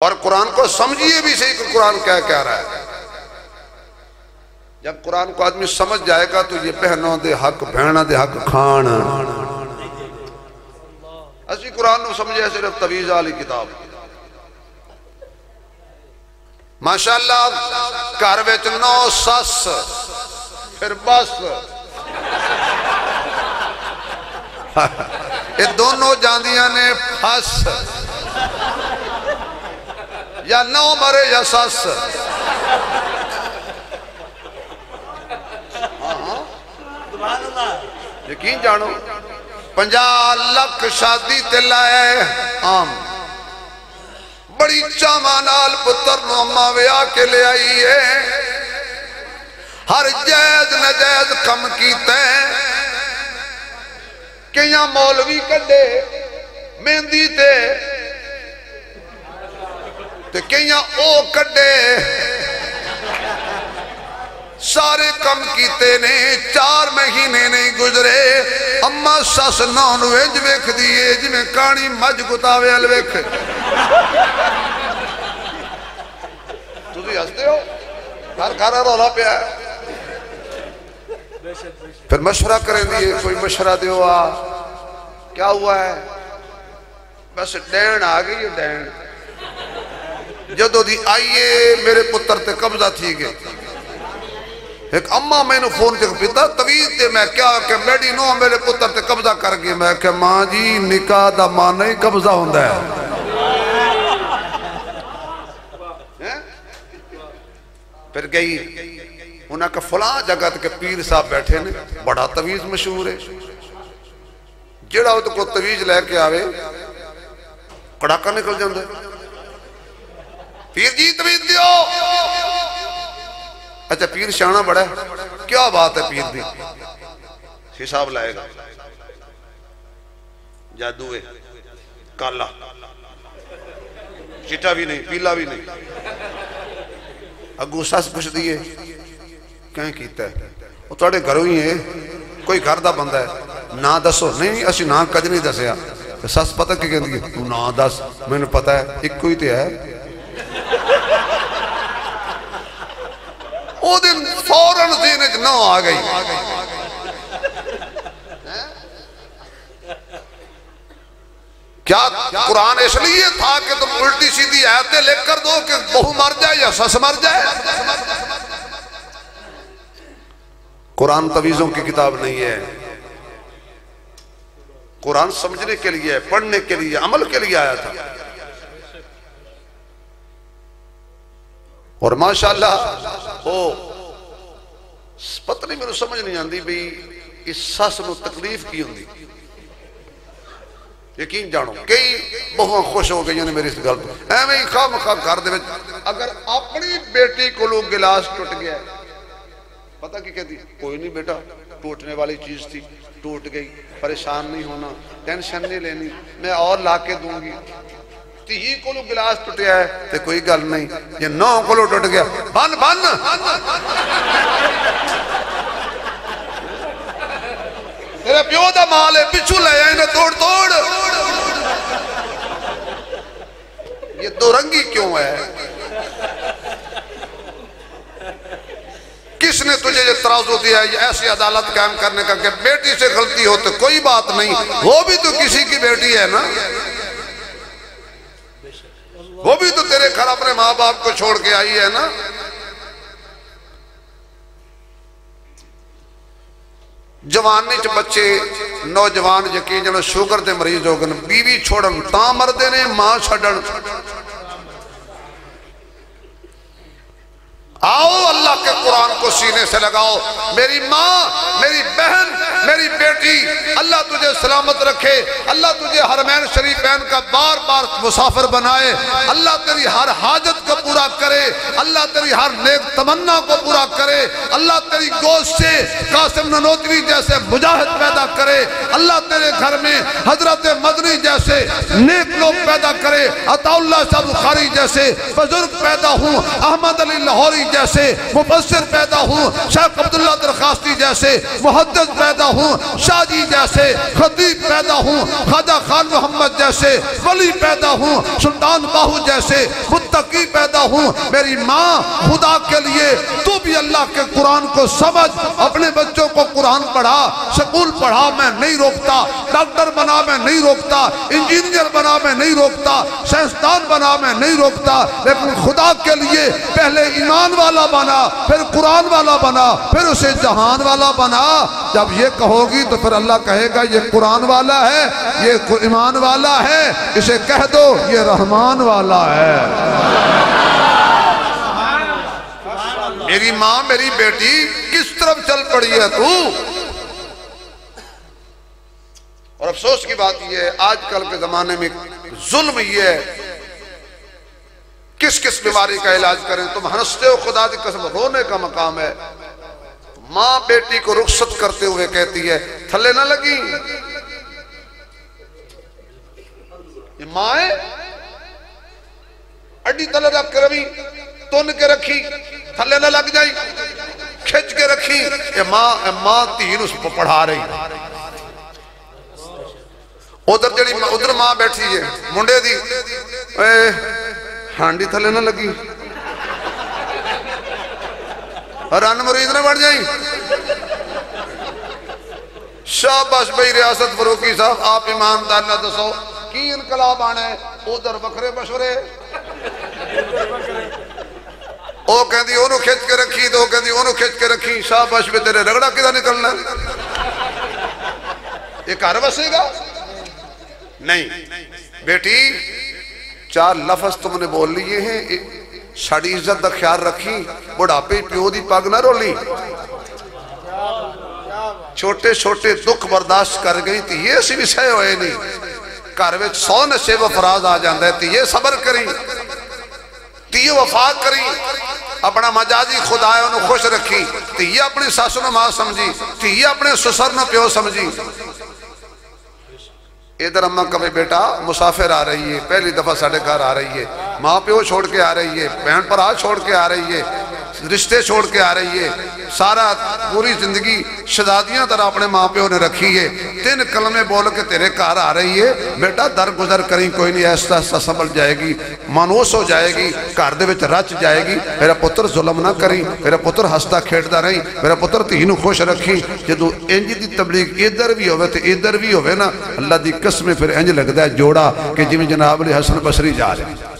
और कुरान को समझिए भी सही कि कुरान क्या कह रहा है। जब कुरान को आदमी समझ जाएगा तो ये बहनों दे हक भैणों दे हक खान। असी कुरान को समझे सिर्फ तवीज़ वाली किताब। माशाअल्लाह घर विच 9 सस फिर बस ये दोनों जांदियां ने फस, या 9 मरे या सस। यकीन जानो 50 लाख शादी ते लाए आम, बड़ी चावां नाल पुत्र नु अम्मा विआह के ले आई है। हर जायज नजायज कम कीते, कई मौलवी कड्डे मेहंदी ते कई ओ कड्डे, सारे कम कीते ने। 4 महीने नहीं गुजरे, अम्मा सस नौन इंज वेखदी है जिवें काणी मज गुतावे वाल वेख। तुसीं हसदे हो, घर घर रौला पिया। फिर मशवरा करेंदी है, कोई मशवरा दो। क्या हुआ है? बस डैन आ गई है। डैन जदों दी आईए मेरे पुत्र ते कब्जा थी गए। एक अम्मा मैंने फोन च पीता तवीज़ दे, मैं क्या कि मेरी नो मेरे पुत्र ते कब्जा कर गई। मैं क्या मां जी निकाह दा मान ही कब्जा होंदा है। फिर गई उन्हें कहा फलां जगह के पीर साहब बैठे ने, बड़ा तवीज़ मशहूर है, जेड़ा उस को तवीज़ लैके आवे कड़ाका निकल जाता है। पीर जी तवीज़ दियो। अच्छा पीर शाना बड़ा है, क्या बात है पीर दी, हिसाब लाएगा। जादू है, काला चिट्टा भी नहीं पीला भी नहीं। अगू सस पुछदी है क्या कीता है? वो तुहाडे घरों ही है, कोई घर का बंदा है, ना दसो। नहीं असी ना कद नहीं दसिया। तो सस पता की कहती है, तू ना दस, मैनू पता है इको ही तो है। वो दिन फौरन ज़हन च ना आ गई। क्या कुरान इसलिए था कि तुम उल्टी सीधी आयतें लिख कर दो कि बहू मर जाए या सस मर जाए? कुरान तवीज़ों की किताब नहीं है। कुरान समझने के लिए, पढ़ने के लिए, अमल के लिए आया था। और माशाअल्लाह वो पता नहीं मेरे समझ नहीं आती भी इस सस को तकलीफ की होंगी। यकीन जानो कई बहु खुश हो गई ने मेरी इस गल तो। एवं ही खाम खा घर दे अगर अपनी बेटी को गिलास टूट गया, पता की कहती, कोई नहीं बेटा टूटने वाली चीज थी, टूट गई, परेशान नहीं होना, टेंशन नहीं लेनी, मैं और ला के दूंगी। धी को गिलास टुटिया है तो कोई गल नहीं, जे 9 को टुट गया बन बन। तेरे प्यो का माल है, पिछू ले आए ने तोड़ तोड़। ये दो रंगी क्यों है? किसने तुझे ये तराजू दिया है ऐसी अदालत कायम करने का कि बेटी से गलती हो तो कोई बात नहीं, वो भी तो किसी की बेटी है ना, वो भी तो तेरे घर अपने माँ बाप को छोड़ के आई है ना। जवानी च बच्चे नौजवान यकीन जनो शुगर के मरीज हो गए, बीवी छोड़न ता मरदे ने, मां छड़न। आओ अल्लाह के कुरान को सीने से लगाओ। मेरी माँ, मेरी बहन, मेरी बेटी, अल्लाह तुझे सलामत रखे, अल्लाह तुझे हरमैन शरीफैन का बार बार मुसाफिर बनाए, अल्लाह तेरी हर हाजत को पूरा करे, अल्लाह तेरी हर नेक तमन्ना को पूरा करे, अल्लाह तेरी गोश्त से कासिम ननोतवी जैसे मुजाहिद पैदा करे, अल्लाह तेरे घर में हजरत मदनी जैसे नेक लोग पैदा करे, अताउल्लाह शाह बुखारी जैसे बुजुर्ग पैदा हूँ, अहमद अली लाहौरी जैसे मुफस्सिर पैदा हूँ, शेख अब्दुल्ला दरखास्ती जैसे मुहद्दिस पैदा हूँ, शाहजी जैसे खतीब पैदा हूँ, ख्वाजा खान मोहम्मद जैसे वली पैदा हूँ, सुल्तान बाहू जैसे मुत्तकी पैदा हूँ। मेरी माँ, खुदा के लिए तू भी अल्लाह के कुरान को समझ, अपने बच्चों को कुरान पढ़ा, स्कूल पढ़ा, मैं नहीं रोकता, डॉक्टर बना मैं नहीं रोकता, इंजीनियर बना मैं नहीं रोकता, साइंसदान बना मैं नहीं रोकता, लेकिन खुदा के लिए पहले ईमान वाला बना, फिर कुरान वाला बना, फिर उसे जहान वाला बना। जब ये कहोगी तो फिर अल्लाह कहेगा ये कुरान वाला है, ये ईमान वाला है, इसे कह दो ये रहमान वाला है। मेरी माँ, मेरी बेटी, किस तरफ चल पड़ी है तू? और अफसोस की बात यह है आजकल के जमाने में जुल्म ये है, किस किस बीमारी का इलाज करें? तुम हंसते हो, खुदा की कसम रोने का मकाम है। माँ बेटी को रुखसत करते हुए कहती है थल्ले ना लगी। ये माँ है, अड्डी तले रख के रवि तुन के रखी, थल्ले ना लग जाई, खिंच के रखी। ये माँ तीन उसको पढ़ा रही। उधर मां बैठी है मुंडे दी, हांडी थले ना लगी, रन मुरीद ने बढ़ जाई। शाबाश भाई रियासत फरूकी साहब, आप ईमानदार ना दसो की इनकलाब आना है? उधर बखरे मशवरे, ओ कहती ओनू खिंच के रखी, तो कहती ओनू खिंच के रखी। शाबाश भी तेरे रगड़ा किदा निकलना? ये घर बसेगा नहीं। बेटी, 4 लफ्ज तुमने बोल लिए हैं, साड़ी इज्जत का ख्याल रखी, बुढ़ापे प्यो की पग ना रोली। छोटे छोटे दुख बर्दाश्त कर गई थी, ये असी भी सह होए नहीं। घर में 100 नशे वफराज आ जाता है, ये सबर करी, तीए वफा करी, अपना मजाजी खुदा है उन्हें खुश रखी। तीए अपनी सस न मां समझी, तीए अपने ससुर न प्यो समझी। इधर अम्मा कभी बेटा मुसाफिर आ रही है, पहली दफा साढ़े घर आ रही है, माँ प्यो छोड़ के आ रही है, बहन भरा छोड़ के आ रही है, रिश्ते छोड़ के आ रही है, सारा पूरी जिंदगी शहजादियां तरह अपने माँ प्यो ने रखी है। 3 कलमे बोल के तेरे घर आ रही है, बेटा दर गुजर करी, कोई नहीं, ऐसा ऐसा संभल जाएगी, मानूस हो जाएगी, घर दे विच रच जाएगी। मेरा पुत्र जुल्म ना करी, मेरा पुत्र हसदा खेडदा रही, मेरा पुत्र धी नूं खुश रखी। जदों इंज दी तबलीग इधर भी होवे ते इधर भी होवे ना, अल्लाह दी कसम फिर इंज लगदा है जोड़ा कि जिवें जनाब अली हसन बसरी जा रहे।